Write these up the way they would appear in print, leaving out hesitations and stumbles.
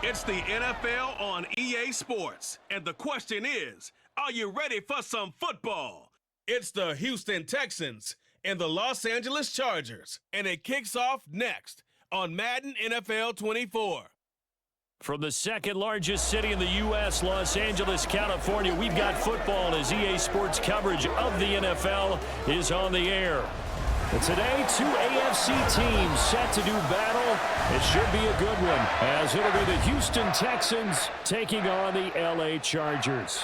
It's the NFL on EA Sports, and the question is, are you ready for some football? It's the Houston Texans and the Los Angeles Chargers, and it kicks off next on Madden NFL 24. From the second largest city in the U.S., Los Angeles, California, we've got football as EA Sports coverage of the NFL is on the air. And today, two AFC teams set to do battle. It should be a good one, as it'll be the Houston Texans taking on the L.A. Chargers.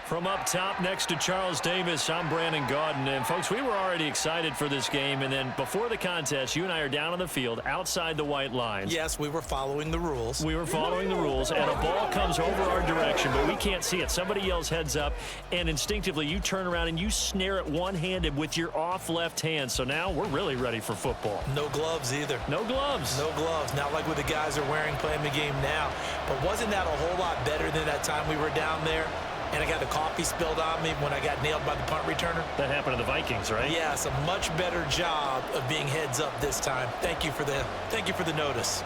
From up top next to Charles Davis, I'm Brandon Gaudin. And, folks, we were already excited for this game. And then before the contest, you and I are down on the field outside the white lines. Yes, we were following the rules. We were following the rules, and a ball comes over our direction, but we can't see it. Somebody yells heads up, and instinctively you turn around and you snare it one-handed with your off left hand. So now we're really ready for football. No gloves either. No gloves. No gloves. Not like what the guys are wearing playing the game now. But wasn't that a whole lot better than that time we were down there? And I got the coffee spilled on me when I got nailed by the punt returner. That happened to the Vikings, right? Yes, a much better job of being heads up this time. Thank you for the notice.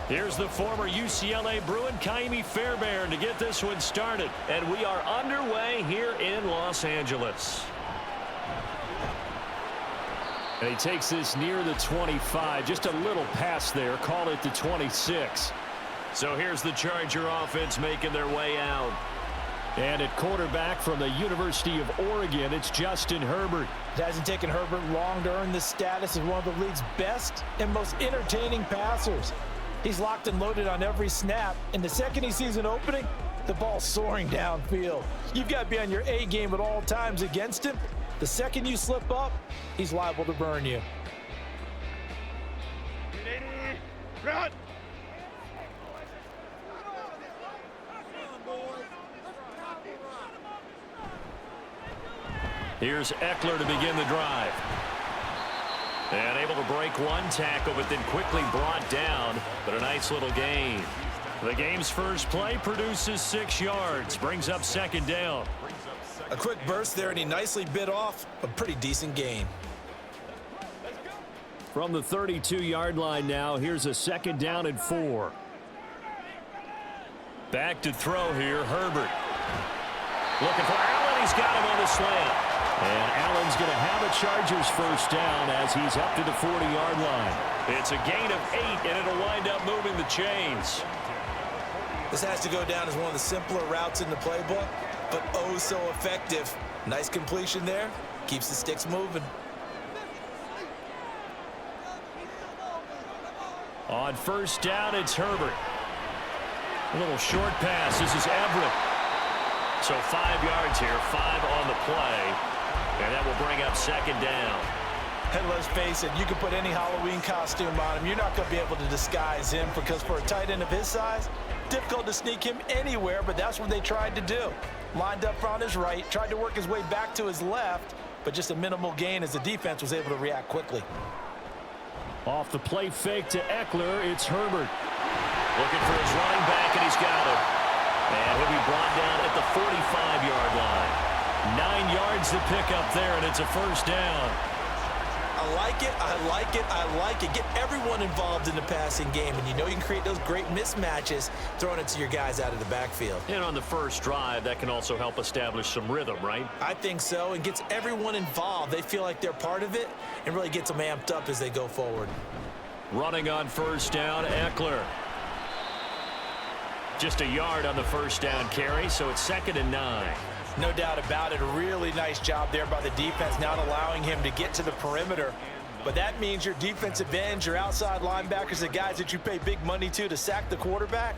Here's the former UCLA Bruin, Kaimi Fairbairn, to get this one started. And we are underway here in Los Angeles. And he takes this near the 25. Just a little pass there. Call it the 26. So here's the Charger offense making their way out. And at quarterback from the University of Oregon, it's Justin Herbert. It hasn't taken Herbert long to earn this status as one of the league's best and most entertaining passers. He's locked and loaded on every snap, and the second he sees an opening, the ball's soaring downfield. You've got to be on your A game at all times against him. The second you slip up, he's liable to burn you. Run! Here's Eckler to begin the drive. And able to break one tackle, but then quickly brought down. But a nice little gain. The game's first play produces 6 yards. Brings up second down. A quick burst there, and he nicely bit off a pretty decent gain. From the 32-yard line now, here's a second down and 4. Back to throw here, Herbert. Looking for Allen. He's got him on the slant. And Allen's going to have a Chargers first down as he's up to the 40-yard line. It's a gain of 8, and it'll wind up moving the chains. This has to go down as one of the simpler routes in the playbook, but oh so effective. Nice completion there. Keeps the sticks moving. On first down, it's Herbert. A little short pass. This is Everett. So 5 yards here, 5 on the play. And that will bring up second down. And let's face it, you can put any Halloween costume on him. You're not going to be able to disguise him because for a tight end of his size, difficult to sneak him anywhere, but that's what they tried to do. Lined up on his right, tried to work his way back to his left, but just a minimal gain as the defense was able to react quickly. Off the play fake to Eckler, it's Herbert. Looking for his running back, and he's got him. And he'll be brought down at the 45-yard line. 9 yards to pick up there, and it's a first down. I like it, I like it, I like it. Get everyone involved in the passing game, and you know you can create those great mismatches throwing it to your guys out of the backfield. And on the first drive, that can also help establish some rhythm, right? I think so, and gets everyone involved. They feel like they're part of it and really gets them amped up as they go forward. Running on first down, Eckler. Just a yard on the first down carry, so it's 2nd and 9. No doubt about it. A really nice job there by the defense, not allowing him to get to the perimeter. But that means your defensive ends, your outside linebackers, the guys that you pay big money to sack the quarterback,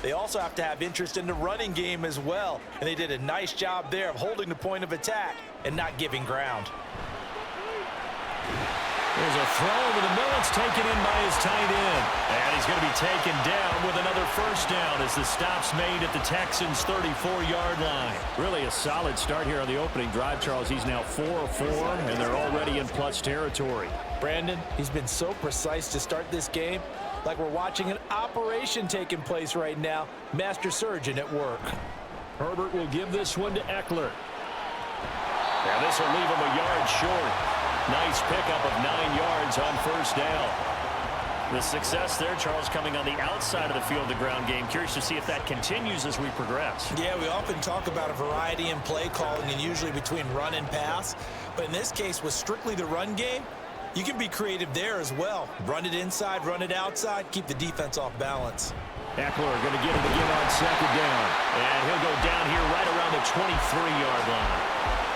they also have to have interest in the running game as well. And they did a nice job there of holding the point of attack and not giving ground. There's a throw over the middle. It's taken in by his tight end. And he's going to be taken down with another first down as the stop's made at the Texans' 34-yard line. Really a solid start here on the opening drive, Charles. He's now 4 of 4, and they're already in plus territory. Brandon, he's been so precise to start this game, like we're watching an operation taking place right now. Master surgeon at work. Herbert will give this one to Eckler. And this will leave him a yard short. Nice pickup of 9 yards on first down. The success there, Charles, coming on the outside of the field, the ground game. Curious to see if that continues as we progress. Yeah, we often talk about a variety in play calling and usually between run and pass. But in this case, with strictly the run game, you can be creative there as well. Run it inside, run it outside, keep the defense off balance. Eckler going to get it again on second down. And he'll go down here right around the 23-yard line.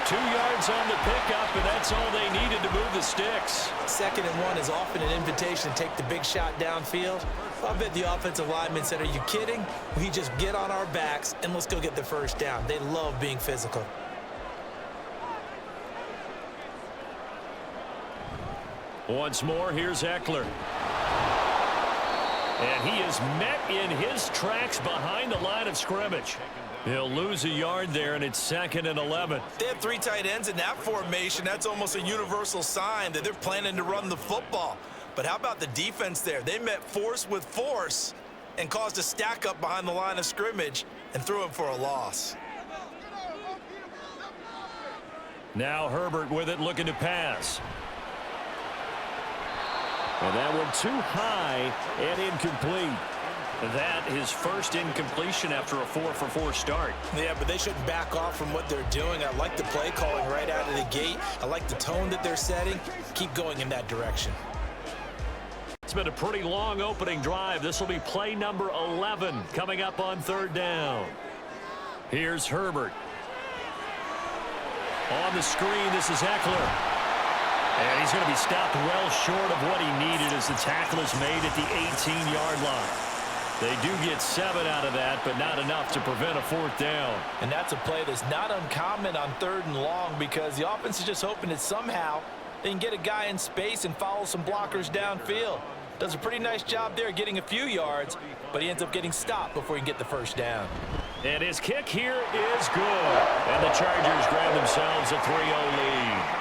2 yards on the pickup, and that's all they needed to move the sticks. 2nd and 1 is often an invitation to take the big shot downfield. I bet the offensive lineman said, are you kidding? We just get on our backs and let's go get the first down. They love being physical. Once more, here's Eckler. And he is met in his tracks behind the line of scrimmage. He'll lose a yard there, and it's 2nd and 11. They have 3 tight ends in that formation. That's almost a universal sign that they're planning to run the football. But how about the defense there? They met force with force and caused a stack up behind the line of scrimmage and threw him for a loss. Now Herbert with it, looking to pass. And that one too high and incomplete. That his first incompletion after a 4-for-4 start. Yeah, but they shouldn't back off from what they're doing. I like the play calling right out of the gate. I like the tone that they're setting. Keep going in that direction. It's been a pretty long opening drive. This will be play number 11 coming up on 3rd down. Here's Herbert. On the screen, this is Eckler. And he's going to be stopped well short of what he needed as the tackle is made at the 18-yard line. They do get 7 out of that, but not enough to prevent a 4th down. And that's a play that's not uncommon on 3rd and long because the offense is just hoping that somehow they can get a guy in space and follow some blockers downfield. Does a pretty nice job there getting a few yards, but he ends up getting stopped before he can get the first down. And his kick here is good. And the Chargers grab themselves a 3-0 lead.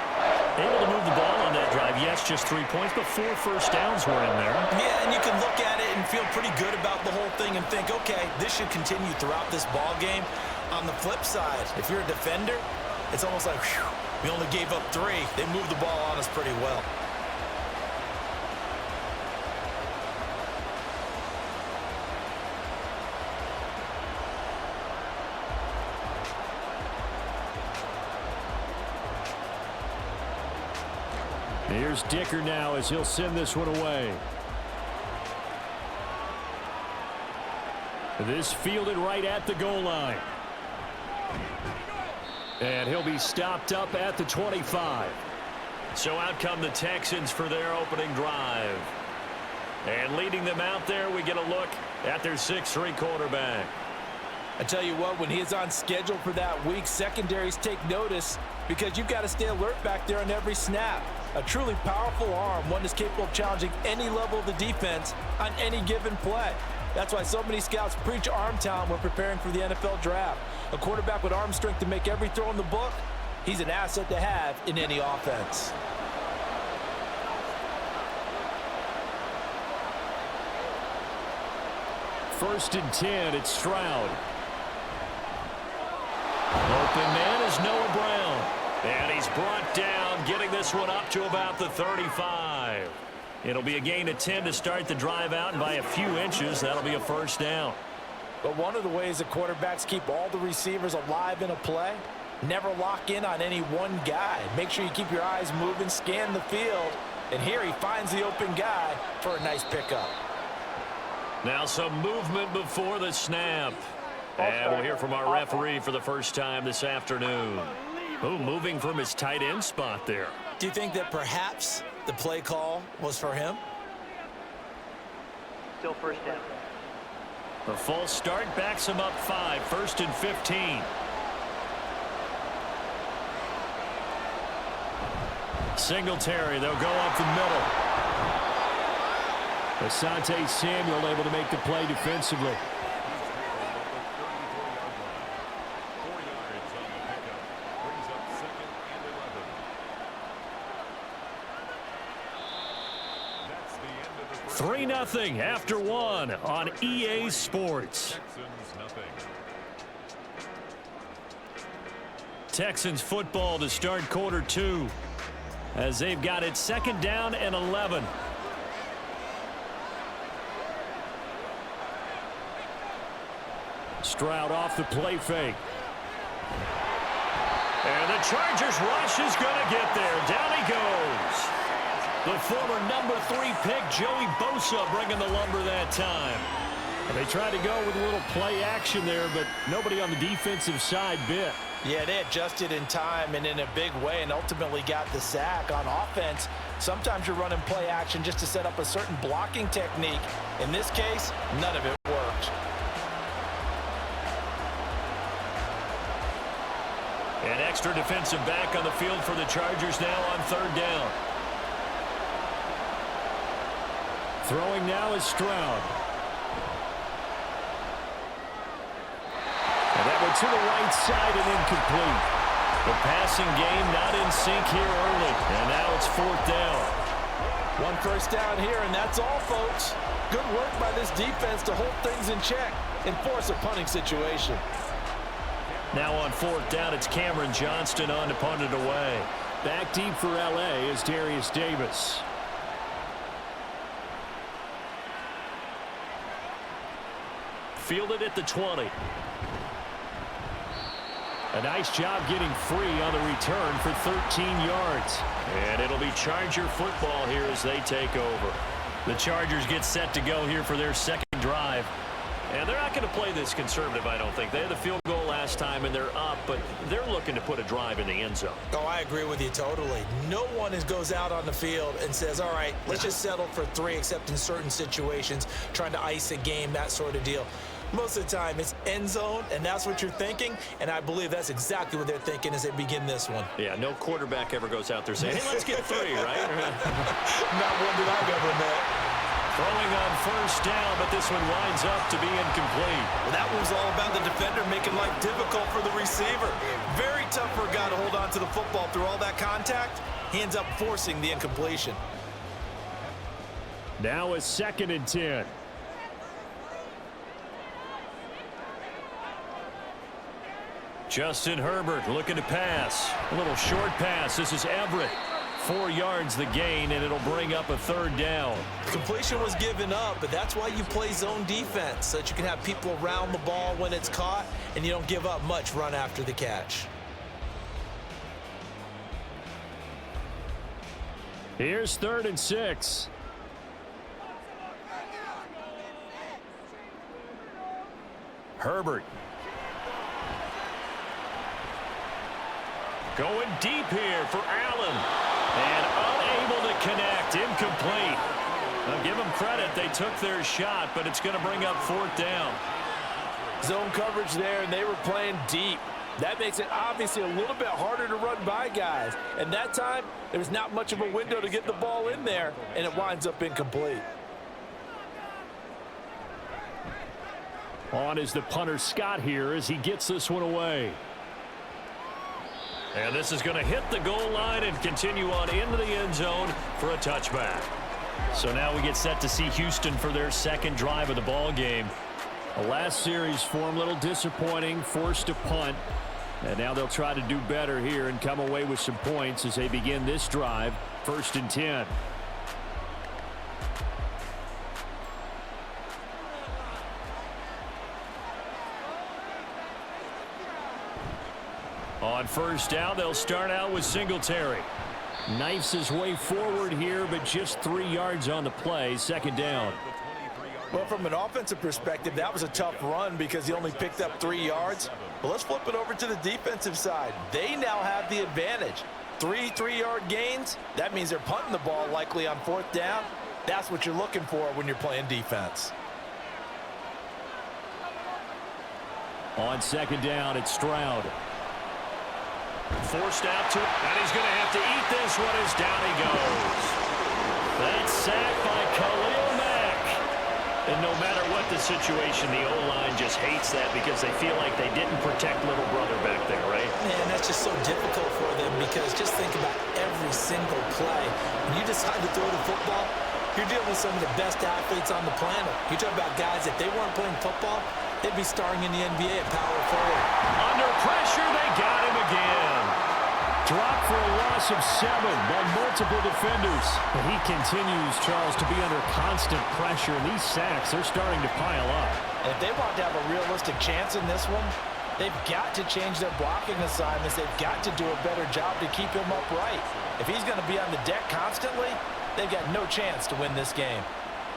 Able to move the ball on that drive. Yes, just 3 points, but 4 first downs were in there. Yeah, and you can look at it and feel pretty good about the whole thing and think, okay, this should continue throughout this ball game. On the flip side, if you're a defender, it's almost like, whew, we only gave up 3. They moved the ball on us pretty well. Here's Dicker now as he'll send this one away. This fielded right at the goal line. And he'll be stopped up at the 25. So out come the Texans for their opening drive. And leading them out there, we get a look at their 6'3" quarterback. I tell you what, when he is on schedule for that week, secondaries take notice because you've got to stay alert back there on every snap. A truly powerful arm, one that's capable of challenging any level of the defense on any given play. That's why so many scouts preach arm talent when preparing for the NFL draft. A quarterback with arm strength to make every throw in the book, he's an asset to have in any offense. First and 10, it's Stroud. Open man is Noah Brown. And he's brought down, getting this one up to about the 35. It'll be a gain of 10 to start the drive out, and by a few inches, that'll be a first down. But one of the ways that quarterbacks keep all the receivers alive in a play, never lock in on any one guy. Make sure you keep your eyes moving, scan the field, and here he finds the open guy for a nice pickup. Now some movement before the snap. And we'll hear from our referee for the first time this afternoon. Oh, moving from his tight end spot there. Do you think that perhaps the play call was for him? Still first down. The false start backs him up 5, 1st and 15. Singletary, they'll go up the middle. Asante Samuel able to make the play defensively. Three 3-0 after one on EA Sports. Texans football to start quarter two as they've got it 2nd down and 11. Stroud off the play fake. And the Chargers rush is going to get there. Down he goes. The former number 3 pick, Joey Bosa, bringing the lumber that time. And they tried to go with a little play action there, but nobody on the defensive side bit. Yeah, they adjusted in time and in a big way and ultimately got the sack. On offense, sometimes you're running play action just to set up a certain blocking technique. In this case, none of it worked. An extra defensive back on the field for the Chargers now on 3rd down. Throwing now is Stroud. And that went to the right side and incomplete. The passing game not in sync here early. And now it's 4th down. 1 first down here, and that's all, folks. Good work by this defense to hold things in check and force a punting situation. Now on 4th down, it's Cameron Johnston on to punt it away. Back deep for L.A. is Darius Davis. Fielded at the 20. A nice job getting free on the return for 13 yards. And it'll be Charger football here as they take over. The Chargers get set to go here for their 2nd drive. And they're not going to play this conservative, I don't think. They had the field goal last time, and they're up, but they're looking to put a drive in the end zone. Oh, I agree with you totally. No one goes out on the field and says, all right, let's just settle for 3, except in certain situations, trying to ice a game, that sort of deal. Most of the time, it's end zone, and that's what you're thinking, and I believe that's exactly what they're thinking as they begin this one. Yeah, no quarterback ever goes out there saying, hey, let's get 3, right? Not one that I've ever met. Throwing on 1st down, but this one winds up to be incomplete. Well, that was all about the defender making life difficult for the receiver. Very tough for a guy to hold on to the football through all that contact. He ends up forcing the incompletion. Now a 2nd and 10. Justin Herbert looking to pass. A little short pass. This is Everett. 4 yards the gain, and it'll bring up a 3rd down. Completion was given up, but that's why you play zone defense, so that you can have people around the ball when it's caught, and you don't give up much run after the catch. Here's 3rd and 6. Herbert. Going deep here for Allen. And unable to connect. Incomplete. Now give them credit. They took their shot, but it's going to bring up 4th down. Zone coverage there, and they were playing deep. That makes it obviously a little bit harder to run by guys. And that time, there's not much of a window to get the ball in there, and it winds up incomplete. On is the punter Scott here as he gets this one away. And this is going to hit the goal line and continue on into the end zone for a touchback. So now we get set to see Houston for their 2nd drive of the ball game. The last series for them, a little disappointing, forced to punt. And now they'll try to do better here and come away with some points as they begin this drive, 1st and 10. On 1st down, they'll start out with Singletary. Knifes his way forward here, but just 3 yards on the play. 2nd down. Well, from an offensive perspective, that was a tough run because he only picked up 3 yards. But let's flip it over to the defensive side. They now have the advantage. 3 3-yard gains, that means they're punting the ball likely on 4th down. That's what you're looking for when you're playing defense. On 2nd down, it's Stroud. forced out to it, and he's going to have to eat this one as down he goes. That's sacked by Khalil Mack. And no matter what the situation, the O-line just hates that because they feel like they didn't protect little brother back there, right? Man, that's just so difficult for them because just think about every single play. When you decide to throw the football, you're dealing with some of the best athletes on the planet. You talk about guys, if they weren't playing football, they'd be starring in the NBA at power forward. Under pressure, they got him again. Dropped for a loss of 7 by multiple defenders. But he continues, Charles, to be under constant pressure. And these sacks, they're starting to pile up. And if they want to have a realistic chance in this one, they've got to change their blocking assignments. They've got to do a better job to keep him upright. If he's going to be on the deck constantly, they've got no chance to win this game.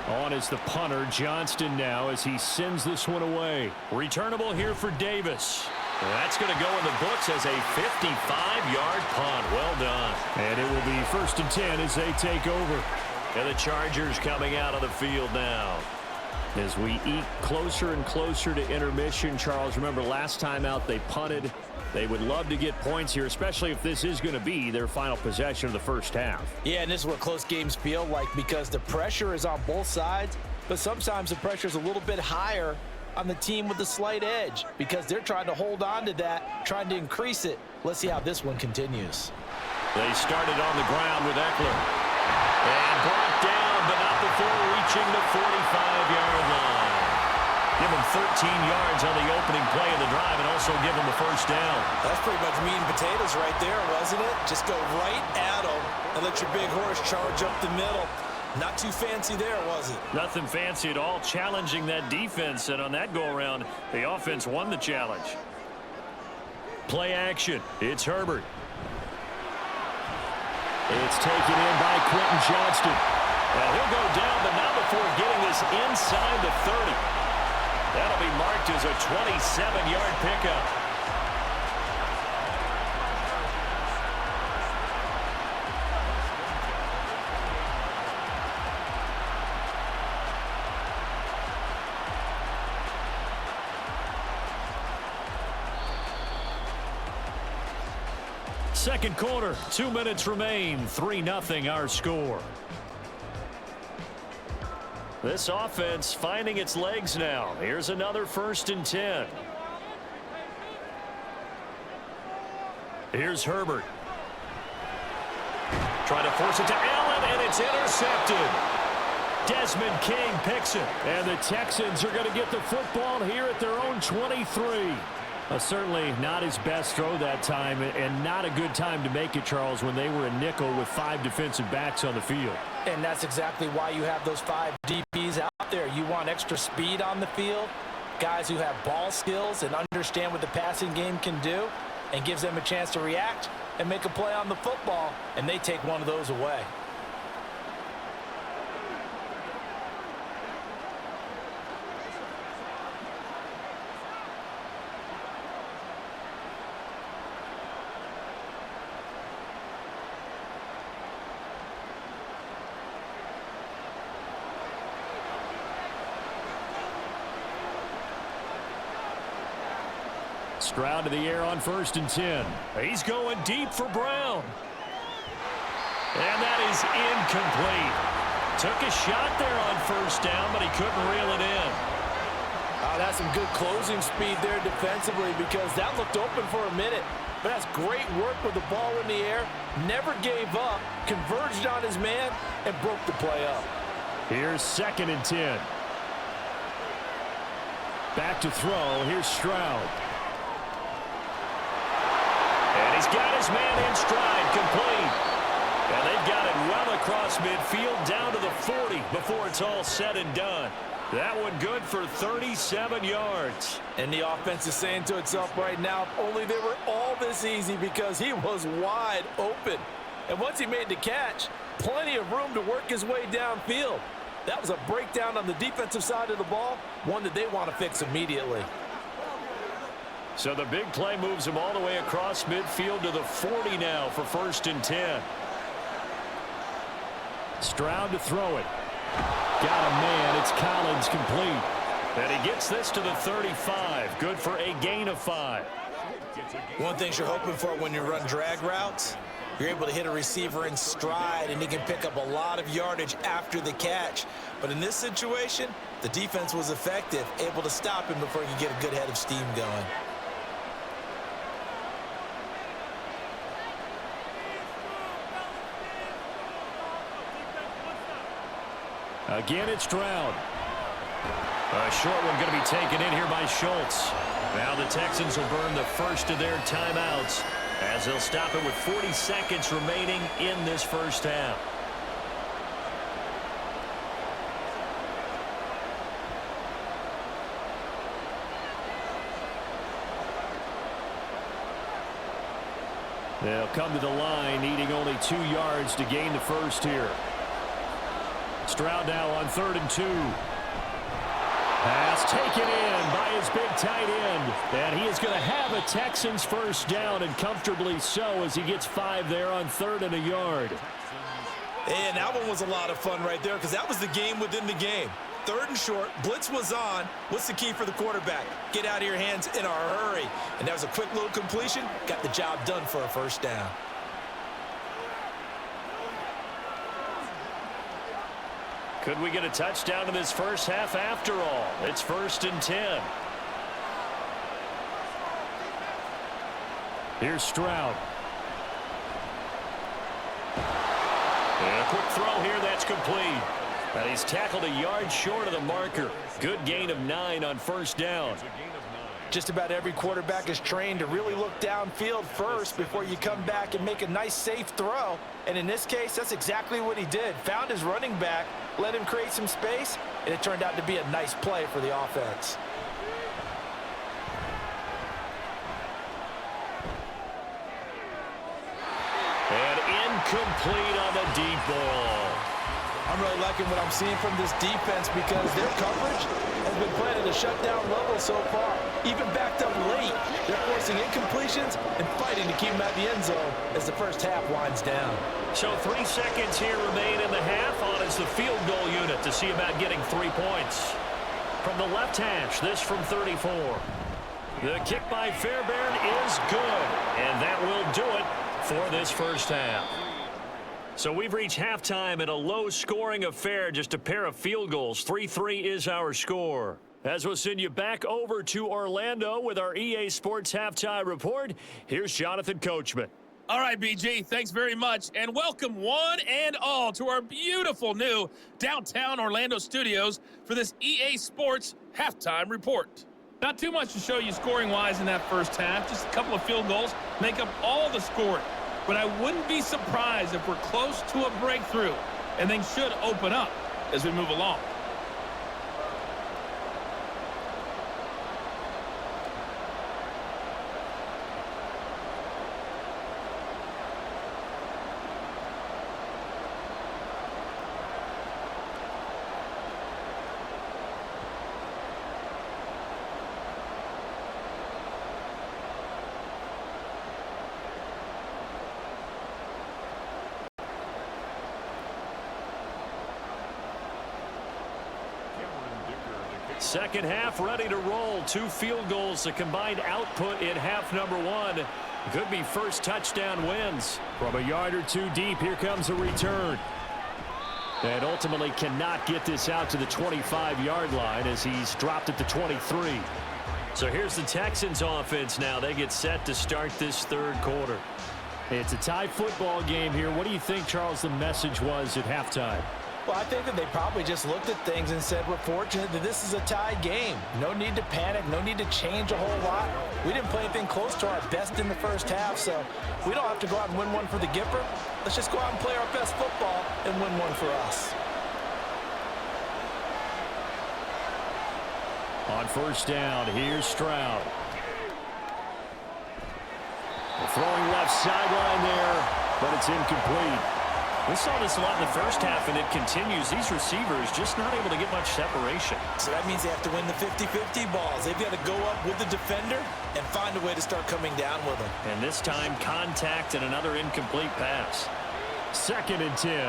On is the punter, Johnston now, as he sends this one away. Returnable here for Davis. That's going to go in the books as a 55-yard punt. Well done. And it will be 1st and 10 as they take over. And the Chargers coming out of the field now. As we eke closer and closer to intermission, Charles, remember last time out they punted. They would love to get points here, especially if this is going to be their final possession of the first half. Yeah, and this is what close games feel like because the pressure is on both sides, but sometimes the pressure is a little bit higher on the team with the slight edge because they're trying to hold on to that, trying to increase it. Let's see how this one continues. They started on the ground with Eckler. And brought down, but not before reaching the 45-yard line. Give him 13 yards on the opening play of the drive and also give him a first down. That's pretty much meat and potatoes right there, wasn't it? Just go right at him and let your big horse charge up the middle. Not too fancy there, was it? Nothing fancy at all, challenging that defense. And on that go-around, the offense won the challenge. Play action. It's Herbert. It's taken in by Quentin Johnston. Well, he'll go down, but not before getting this inside the 30. That'll be marked as a 27-yard pickup. Second quarter, 2 minutes remain, 3-0 our score. This offense finding its legs now. Here's another 1st and 10. Here's Herbert. Trying to force it to Allen, and it's intercepted. Desmond King picks it. And the Texans are going to get the football here at their own 23. Certainly not his best throw that time, and not a good time to make it, Charles, when they were a nickel with 5 defensive backs on the field. And that's exactly why you have those 5 DBs out there. You want extra speed on the field, guys who have ball skills and understand what the passing game can do, and gives them a chance to react and make a play on the football, and they take one of those away. Stroud to the air on 1st and 10. He's going deep for Brown. And that is incomplete. Took a shot there on 1st down, but he couldn't reel it in. Oh, that's some good closing speed there defensively because that looked open for a minute. But that's great work with the ball in the air. Never gave up, converged on his man, and broke the play up. Here's 2nd and 10. Back to throw. Here's Stroud. And he's got his man in stride, complete. And they've got it well across midfield down to the 40 before it's all said and done. That one good for 37 yards. And the offense is saying to itself right now, if only they were all this easy because he was wide open. And once he made the catch, plenty of room to work his way downfield. That was a breakdown on the defensive side of the ball, one that they want to fix immediately. So the big play moves him all the way across midfield to the 40 now for 1st and 10. Stroud to throw it. Got a man. It's Collins, complete. And he gets this to the 35. Good for a gain of 5. One thing you're hoping for when you run drag routes, you're able to hit a receiver in stride, and he can pick up a lot of yardage after the catch. But in this situation, the defense was effective, able to stop him before he could get a good head of steam going. Again, it's Stroud. A short one going to be taken in here by Schultz. Now the Texans will burn the first of their timeouts as they'll stop it with 40 seconds remaining in this first half. They'll come to the line, needing only 2 yards to gain the first here. Stroud now on 3rd and 2. Pass taken in by his big tight end. And he is going to have a Texans first down, and comfortably so, as he gets 5 there on 3rd and a yard. And that one was a lot of fun right there, because that was the game within the game. 3rd and short, blitz was on. What's the key for the quarterback? Get out of your hands in a hurry. And that was a quick little completion. Got the job done for a first down. Could we get a touchdown in this first half after all? It's 1st and 10. Here's Stroud. And a quick throw here, that's complete. And he's tackled a yard short of the marker. Good gain of 9 on first down. Just about every quarterback is trained to really look downfield first before you come back and make a nice, safe throw. And in this case, that's exactly what he did. Found his running back, let him create some space, and it turned out to be a nice play for the offense. And incomplete on the deep ball. I'm really liking what I'm seeing from this defense because their coverage has been playing at a shutdown level so far. Even backed up late, they're forcing incompletions and fighting to keep them at the end zone as the first half winds down. So 3 seconds here remain in the half. On is the field goal unit to see about getting 3 points. From the left hash, this from 34. The kick by Fairbairn is good, and that will do it for this first half. So we've reached halftime in a low-scoring affair, just a pair of field goals. 3-3 is our score. As we'll send you back over to Orlando with our EA Sports Halftime Report, here's Jonathan Coachman. All right, BG, thanks very much, and welcome one and all to our beautiful new downtown Orlando studios for this EA Sports Halftime Report. Not too much to show you scoring-wise in that first half. Just a couple of field goals make up all the scoring. But I wouldn't be surprised if we're close to a breakthrough, and things should open up as we move along. Second half ready to roll. 2 field goals, the combined output in half number 1. Could be first touchdown wins. From a yard or 2 deep, here comes a return. And ultimately cannot get this out to the 25-yard line as he's dropped at the 23. So here's the Texans offense now. They get set to start this third quarter. It's a tie football game here. What do you think, Charles, the message was at halftime? Well, I think that they probably just looked at things and said, we're fortunate that this is a tied game. No need to panic, no need to change a whole lot. We didn't play anything close to our best in the first half, so we don't have to go out and win one for the Gipper. Let's just go out and play our best football and win one for us. On first down, here's Stroud. Throwing left sideline there, but it's incomplete. We saw this a lot in the first half, and it continues. These receivers just not able to get much separation. So that means they have to win the 50-50 balls. They've got to go up with the defender and find a way to start coming down with them. And this time, contact and another incomplete pass. 2nd and 10.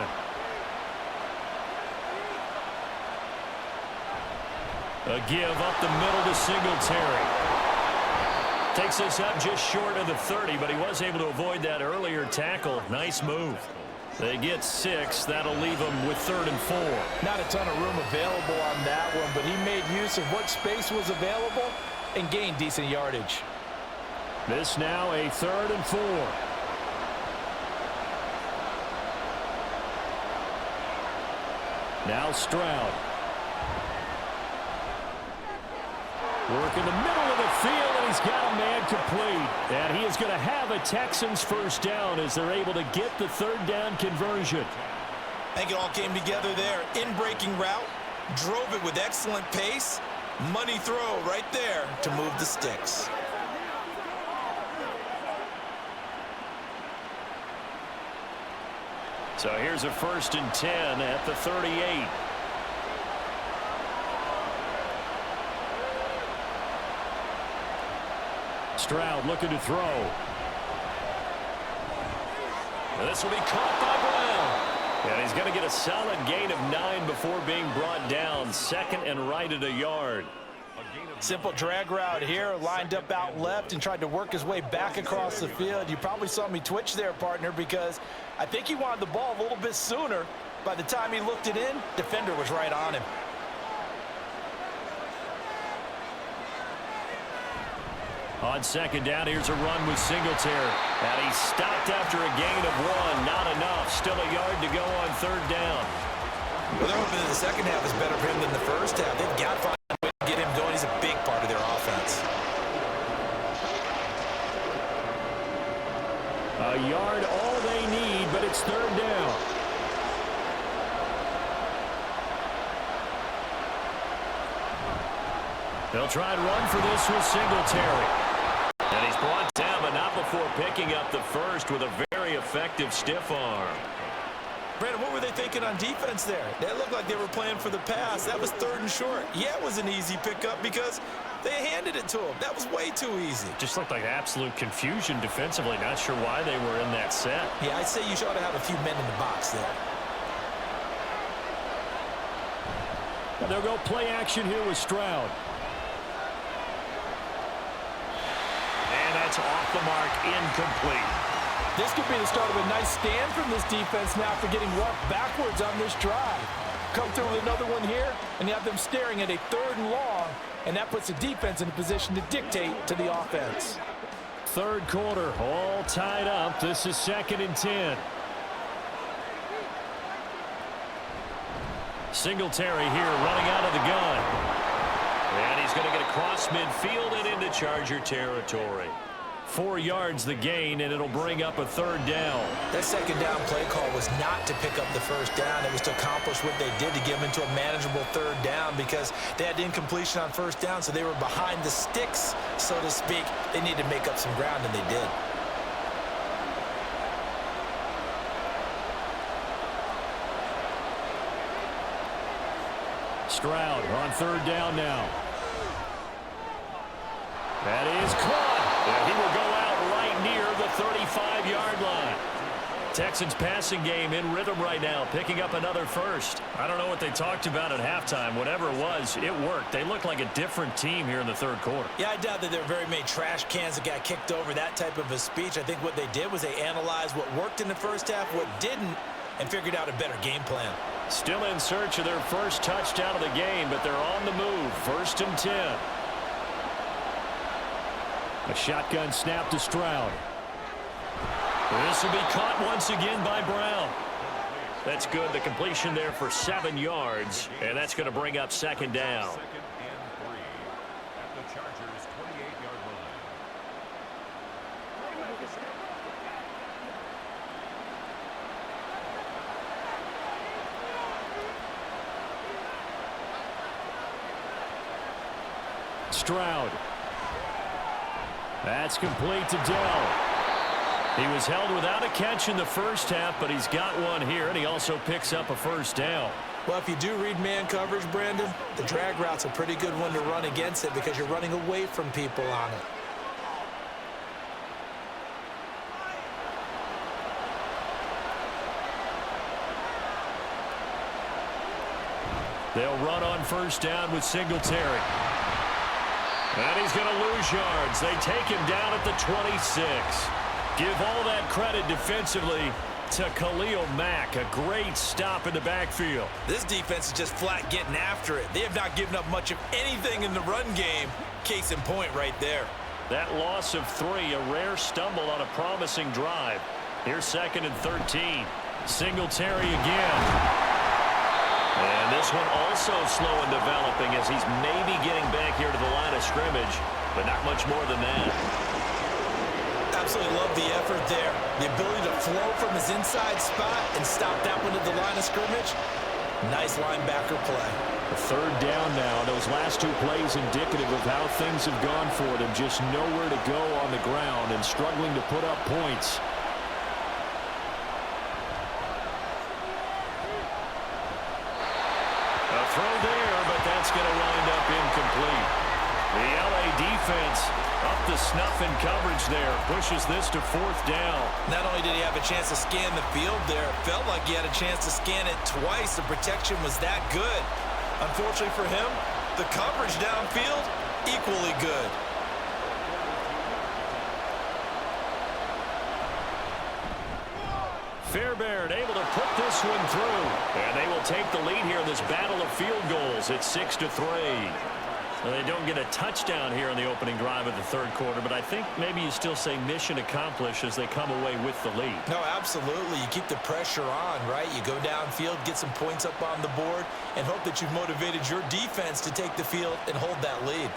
A give up the middle to Singletary. Takes us up just short of the 30, but he was able to avoid that earlier tackle. Nice move. They get 6. That'll leave them with 3rd and 4. Not a ton of room available on that one, but he made use of what space was available and gained decent yardage. This now a 3rd and 4. Now Stroud. Work in the middle of the field, and he's got a man complete. And he is going to have a Texans first down as they're able to get the 3rd down conversion. I think it all came together there. In-breaking route, drove it with excellent pace. Money throw right there to move the sticks. So here's a 1st and 10 at the 38. Stroud looking to throw. And this will be caught by Brown. And he's going to get a solid gain of 9 before being brought down. 2nd and right at a yard. Simple drag route here, lined up out left and tried to work his way back across the field. You probably saw me twitch there, partner, because I think he wanted the ball a little bit sooner. By the time he looked it in, defender was right on him. On 2nd down, here's a run with Singletary. And he stopped after a gain of 1. Not enough. Still a yard to go on 3rd down. Well, they're hoping that the second half is better for him than the first half. They've got to find a way to get him going. He's a big part of their offense. A yard all they need, but it's 3rd down. They'll try and run for this with Singletary. And he's brought down, but not before picking up the first with a very effective stiff arm. Brandon, what were they thinking on defense there? That looked like they were playing for the pass. That was 3rd and short. Yeah, it was an easy pickup because they handed it to him. That was way too easy. Just looked like absolute confusion defensively. Not sure why they were in that set. Yeah, I'd say you ought to have a few men in the box there. And they'll go play action here with Stroud. And that's off the mark, incomplete. This could be the start of a nice stand from this defense now after getting walked backwards on this drive. Come through with another one here, and you have them staring at a 3rd and long, and that puts the defense in a position to dictate to the offense. 3rd quarter, all tied up. This is 2nd and 10. Singletary here running out of the gun. And he's going to get across midfield and into Charger territory. 4 yards the gain, and it'll bring up a 3rd down. That 2nd down play call was not to pick up the first down. It was to accomplish what they did, to get them into a manageable 3rd down because they had incompletion on 1st down, so they were behind the sticks, so to speak. They needed to make up some ground, and they did. Stroud on 3rd down now. That is caught. And he will go out right near the 35-yard line. Texans passing game in rhythm right now, picking up another first. I don't know what they talked about at halftime. Whatever it was, it worked. They look like a different team here in the 3rd quarter. Yeah, I doubt that there were very many trash cans that got kicked over, that type of a speech. I think what they did was they analyzed what worked in the first half, what didn't, and figured out a better game plan. Still in search of their first touchdown of the game, but they're on the move. 1st and 10. A shotgun snap to Stroud. This will be caught once again by Brown. That's good. The completion there for 7 yards, and that's going to bring up 2nd down. 2nd and 3 at the Chargers' 28-yard line. Stroud. That's complete to Dell. He was held without a catch in the first half, but he's got one here, and he also picks up a 1st down. Well, if you do read man coverage, Brandon, the drag route's a pretty good one to run against it because you're running away from people on it. They'll run on 1st down with Singletary. And he's going to lose yards. They take him down at the 26. Give all that credit defensively to Khalil Mack. A great stop in the backfield. This defense is just flat getting after it. They have not given up much of anything in the run game. Case in point right there. That loss of 3, a rare stumble on a promising drive. Here's 2nd and 13. Singletary again. And this one also slow in developing as he's maybe getting back here to the line of scrimmage, but not much more than that. Absolutely love the effort there. The ability to flow from his inside spot and stop that one at the line of scrimmage. Nice linebacker play. A 3rd down now. Those last 2 plays indicative of how things have gone for them. Just nowhere to go on the ground and struggling to put up points. A throw there, but that's going to wind up incomplete. The LA defense up to snuff in coverage there. Pushes this to 4th down. Not only did he have a chance to scan the field there, it felt like he had a chance to scan it twice. The protection was that good. Unfortunately for him, the coverage downfield, equally good. Fairbairn able to put this one through. And they will take the lead here in this battle of field goals. It's 6-3. Well, they don't get a touchdown here in the opening drive of the 3rd quarter, but I think maybe you still say mission accomplished as they come away with the lead. No, absolutely. You keep the pressure on, right? You go downfield, get some points up on the board, and hope that you've motivated your defense to take the field and hold that lead.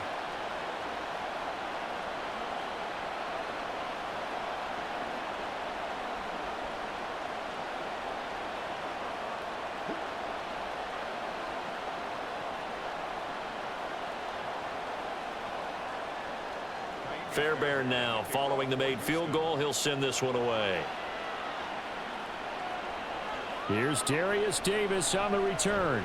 Fairbairn now following the made field goal. He'll send this one away. Here's Darius Davis on the return.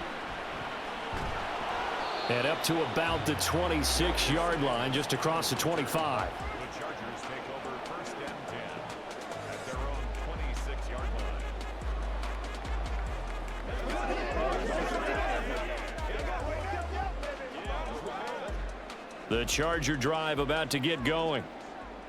And up to about the 26-yard line, just across the 25. The Chargers take over 1st and 10 at their own 26-yard line. The Charger drive about to get going.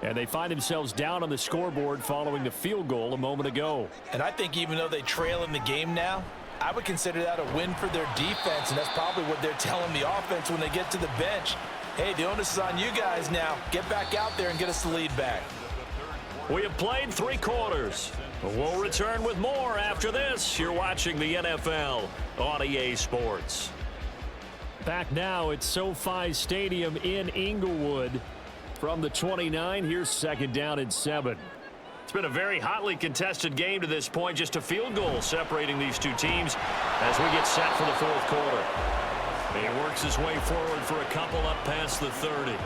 And they find themselves down on the scoreboard following the field goal a moment ago. And I think even though they trail in the game now, I would consider that a win for their defense, and that's probably what they're telling the offense when they get to the bench. Hey, the onus is on you guys now. Get back out there and get us the lead back. We have played 3 quarters. We'll return with more after this. You're watching the NFL on EA Sports. Back now at SoFi Stadium in Inglewood. From the 29, here's 2nd down and 7. It's been a very hotly contested game to this point. Just a field goal separating these 2 teams as we get set for the 4th quarter. He works his way forward for a couple up past the 30.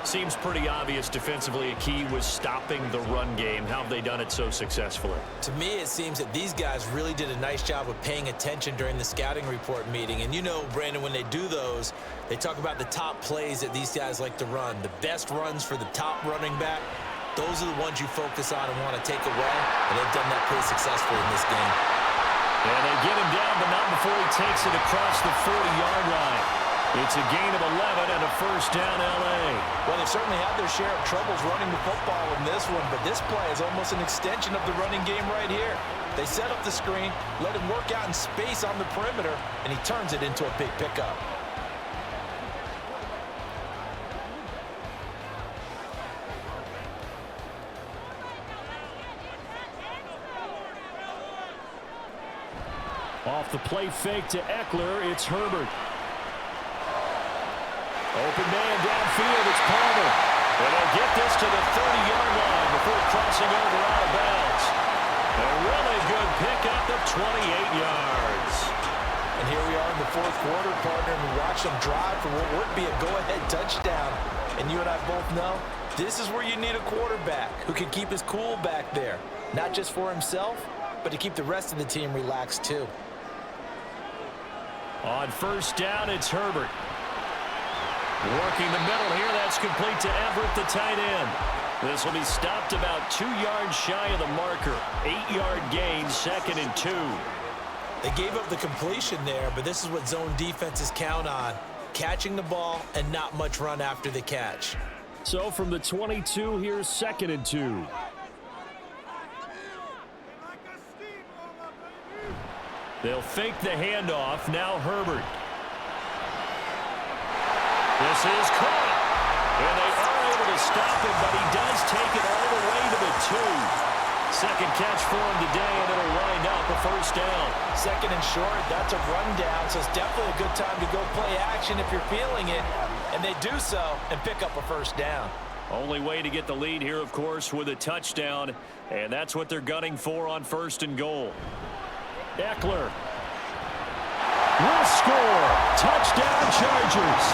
Seems pretty obvious defensively a key was stopping the run game. How have they done it so successfully? To me, it seems that these guys really did a nice job of paying attention during the scouting report meeting. And you know, Brandon, when they do those, they talk about the top plays that these guys like to run. The best runs for the top running back, those are the ones you focus on and want to take away. And they've done that pretty successfully in this game. And they get him down, but not before he takes it across the 40-yard line. It's a gain of 11 and a 1st down, L.A. Well, they've certainly had their share of troubles running the football in this one, but this play is almost an extension of the running game right here. They set up the screen, let him work out in space on the perimeter, and he turns it into a big pickup. Off the play fake to Eckler, it's Herbert. Open man downfield, it's Palmer. And they'll get this to the 30-yard line before crossing over out of bounds. A really good pickup of 28 yards. And here we are in the 4th quarter, partner, and we watch them drive for what would be a go-ahead touchdown. And you and I both know this is where you need a quarterback who can keep his cool back there. Not just for himself, but to keep the rest of the team relaxed too. On 1st down, it's Herbert. Working the middle here, that's complete to Everett, the tight end. This will be stopped about 2 yards shy of the marker. 8-yard gain, 2nd and 2. They gave up the completion there, but this is what zone defenses count on. catching the ball and not much run after the catch. So from the 22, here's 2nd and 2. They'll fake the handoff. Now Herbert. This is caught. And they are able to stop him, but he does take it all the way to the 2. Second catch for him today, and it'll wind up a first down. 2nd and short, that's a rundown, so it's definitely a good time to go play action if you're feeling it. And they do so and pick up a first down. Only way to get the lead here, of course, with a touchdown. And that's what they're gunning for on 1st and goal. Eckler will score. Touchdown, Chargers.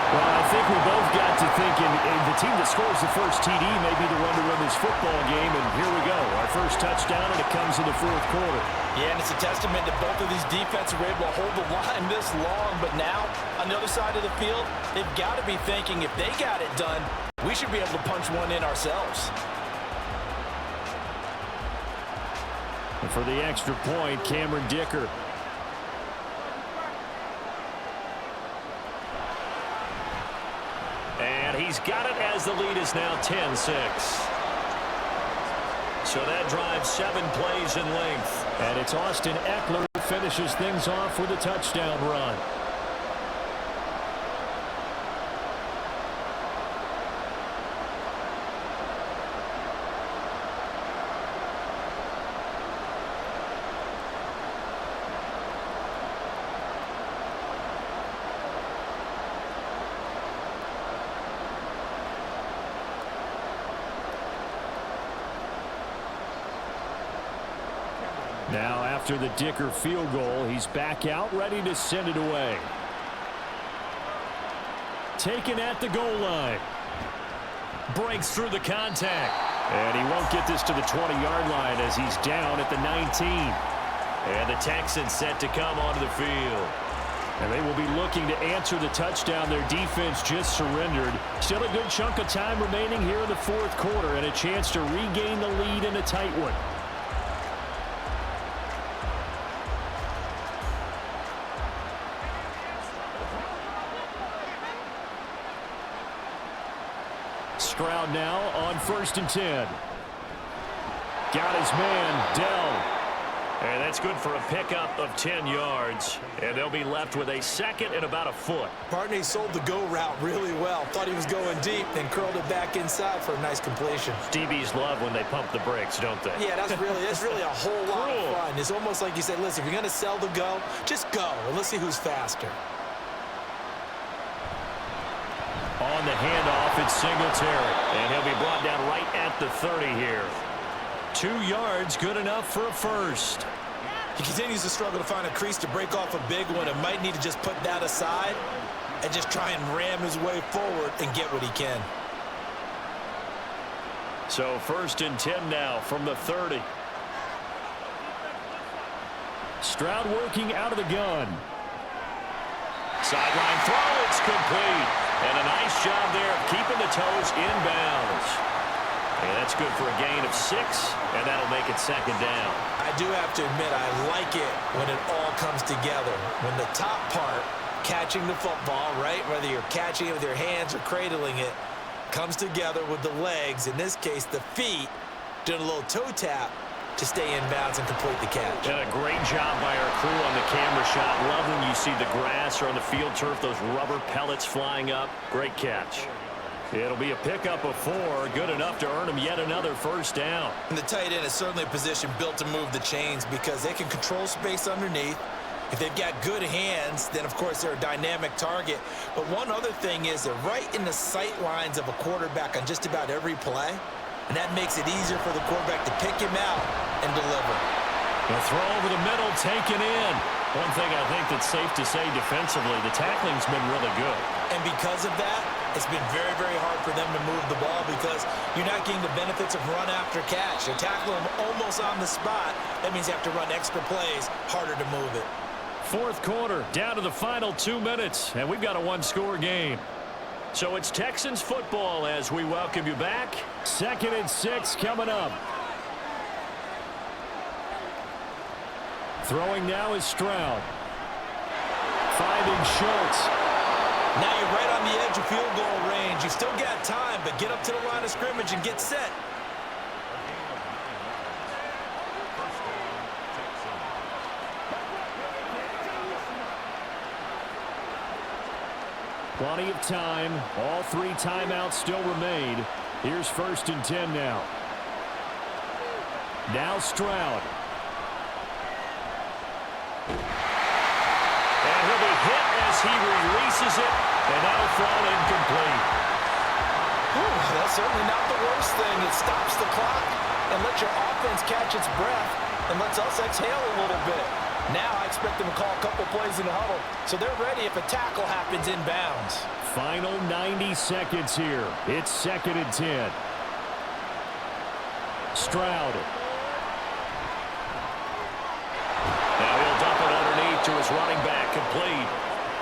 Well, I think we both got to thinking the team that scores the first TD may be the one to win this football game. And here we go. Our first touchdown, and it comes in the 4th quarter. Yeah, and it's a testament that both of these defenses were able to hold the line this long. But now, on the other side of the field, they've got to be thinking if they got it done, we should be able to punch one in ourselves. And for the extra point, Cameron Dicker. And he's got it as the lead is now 10-6. So that drives 7 plays in length. And it's Austin Eckler who finishes things off with a touchdown run. Now after the Dicker field goal, he's back out ready to send it away. Taken at the goal line. Breaks through the contact. And he won't get this to the 20-yard line as he's down at the 19. And the Texans set to come onto the field. And they will be looking to answer the touchdown their defense just surrendered. Still a good chunk of time remaining here in the 4th quarter and a chance to regain the lead in a tight one. Stroud now on 1st and 10. Got his man, Dell. And that's good for a pickup of 10 yards. And they'll be left with a 2nd and about a foot. Barney sold the go route really well. Thought he was going deep, then curled it back inside for a nice completion. DBs love when they pump the brakes, don't they? Yeah, that's really a whole lot of fun. It's almost like you said, listen, if you're going to sell the go, just go, and let's see who's faster. On the handoff, it's Singletary. And he'll be brought down right at the 30 here. 2 yards, good enough for a first. He continues to struggle to find a crease to break off a big one and might need to just put that aside and just try and ram his way forward and get what he can. So 1st and 10 now from the 30. Stroud working out of the gun. Sideline throw, it's complete. And a nice job there of keeping the toes inbounds. And that's good for a gain of 6, and that'll make it 2nd down. I do have to admit, I like it when it all comes together. When the top part, catching the football, right, whether you're catching it with your hands or cradling it, comes together with the legs, in this case the feet, doing a little toe tap to stay in bounds and complete the catch. And a great job by our crew on the camera shot. Love when you see the grass or on the field turf, those rubber pellets flying up. Great catch. It'll be a pickup of 4, good enough to earn him yet another first down. And the tight end is certainly a position built to move the chains because they can control space underneath. If they've got good hands, then of course they're a dynamic target. But one other thing is they're right in the sight lines of a quarterback on just about every play. And that makes it easier for the quarterback to pick him out and deliver. The throw over the middle, taken in. One thing I think that's safe to say defensively, the tackling's been really good. And because of that, it's been very, very hard for them to move the ball because you're not getting the benefits of run after catch. They're tackling them almost on the spot. That means you have to run extra plays, harder to move it. 4th quarter, down to the final 2 minutes, and we've got a 1-score game. So it's Texans football as we welcome you back. 2nd and 6 coming up. Throwing now is Stroud. Finding Schultz. Now you're right on the edge of field goal range. You still got time, but get up to the line of scrimmage and get set. Plenty of time. All 3 timeouts still remain. Here's 1st and 10 now. Now Stroud. And he'll be hit as he releases it, and that'll fall incomplete. That's certainly not the worst thing. It stops the clock and lets your offense catch its breath and lets us exhale a little bit. Now I expect them to call a couple plays in the huddle, so they're ready if a tackle happens inbounds. Final 90 seconds here. It's 2nd and 10. Stroud. Now he'll dump it underneath to his running back, complete.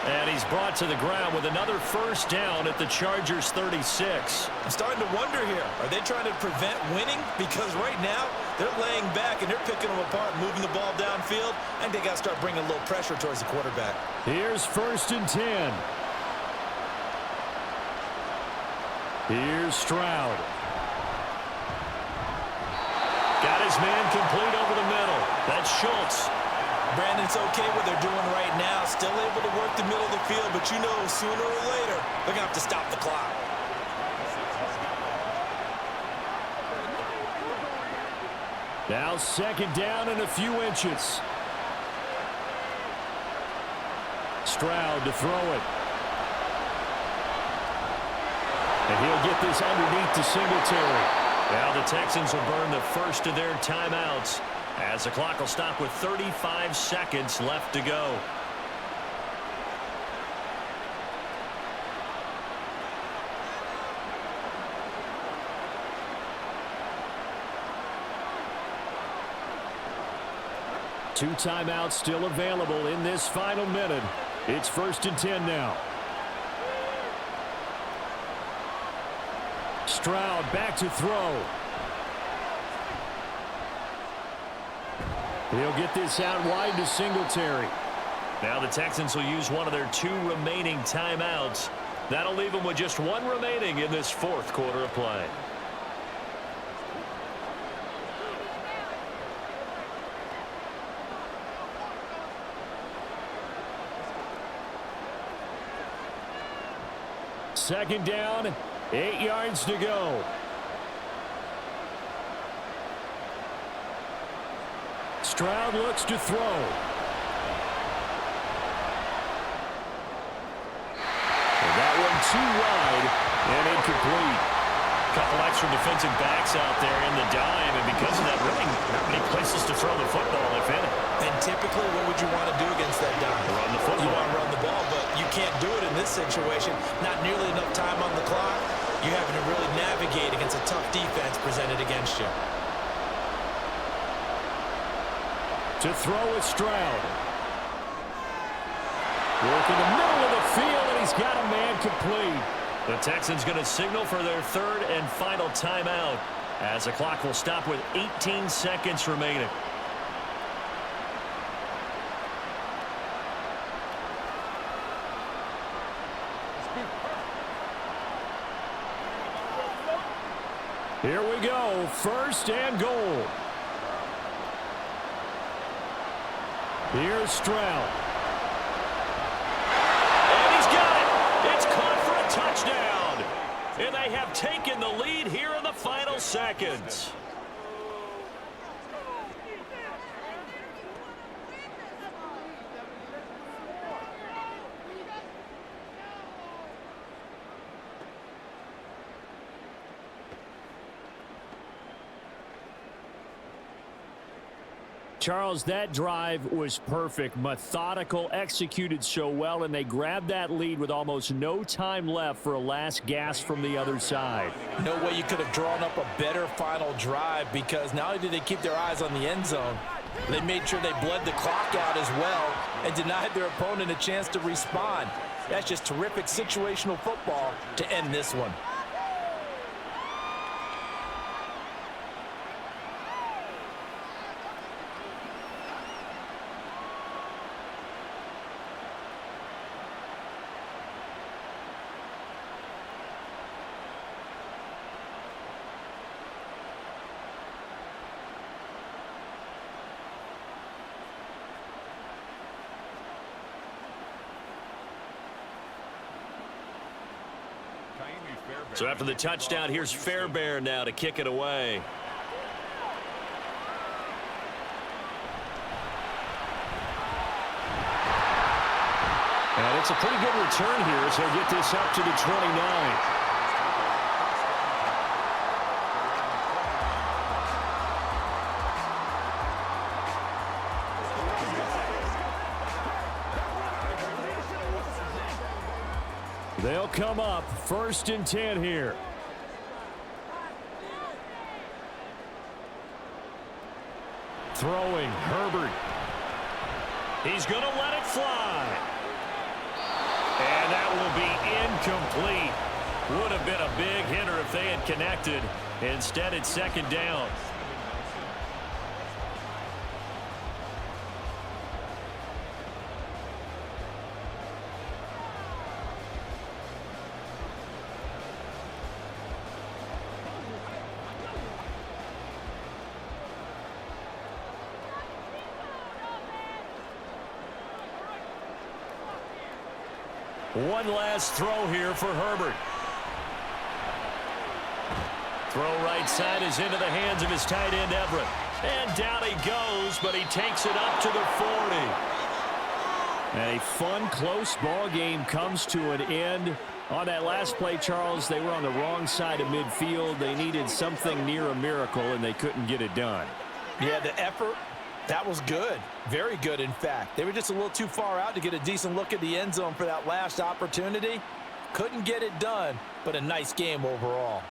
And he's brought to the ground with another 1st down at the Chargers' 36. I'm starting to wonder here. Are they trying to prevent winning? Because right now, they're laying back and they're picking them apart, moving the ball downfield. I think they got to start bringing a little pressure towards the quarterback. Here's 1st and 10. Here's Stroud. Got his man complete over the middle. That's Schultz. Brandon, it's okay what they're doing right now. Still able to work the middle of the field, but you know sooner or later, they're going to have to stop the clock. Now 2nd down and a few inches. Stroud to throw it. And he'll get this underneath to Singletary. Now the Texans will burn the 1st of their timeouts as the clock will stop with 35 seconds left to go. Two timeouts still available in this final minute. It's 1st and 10 now. Stroud back to throw. He'll get this out wide to Singletary. Now the Texans will use one of their 2 remaining timeouts. That'll leave them with just 1 remaining in this 4th quarter of play. Second down, 8 yards to go. Stroud looks to throw. And that one too wide and incomplete. Couple extra defensive backs out there in the dime, and because of that, really not many places to throw the football, if any. And typically, what would you want to do against that dime? Run the football. You want to run the ball, but you can't do it in this situation. Not nearly enough time on the clock. You're having to really navigate against a tough defense presented against you. To throw with Stroud. Work in the middle of the field, and he's got a man complete. The Texans going to signal for their 3rd and final timeout as the clock will stop with 18 seconds remaining. Here we go, 1st and goal. Here's Stroud. And he's got it. It's caught for a touchdown. And they have taken the lead here in the final seconds. Charles, that drive was perfect, methodical, executed so well, and they grabbed that lead with almost no time left for a last gasp from the other side. No way you could have drawn up a better final drive, because not only did they keep their eyes on the end zone, they made sure they bled the clock out as well and denied their opponent a chance to respond. That's just terrific situational football to end this one. So after the touchdown, here's Fairbairn now to kick it away. And it's a pretty good return here as he'll get this up to the 29. They'll come up 1st and 10 here. Throwing, Herbert. He's going to let it fly. And that will be incomplete. Would have been a big hitter if they had connected. Instead, it's 2nd down. One last throw here for Herbert. Throw right side is into the hands of his tight end, Everett. And down he goes, but he takes it up to the 40. And a fun, close ball game comes to an end. On that last play, Charles, they were on the wrong side of midfield. They needed something near a miracle, and they couldn't get it done. Yeah, the effort, that was good. Very good, in fact. They were just a little too far out to get a decent look at the end zone for that last opportunity. Couldn't get it done, but a nice game overall.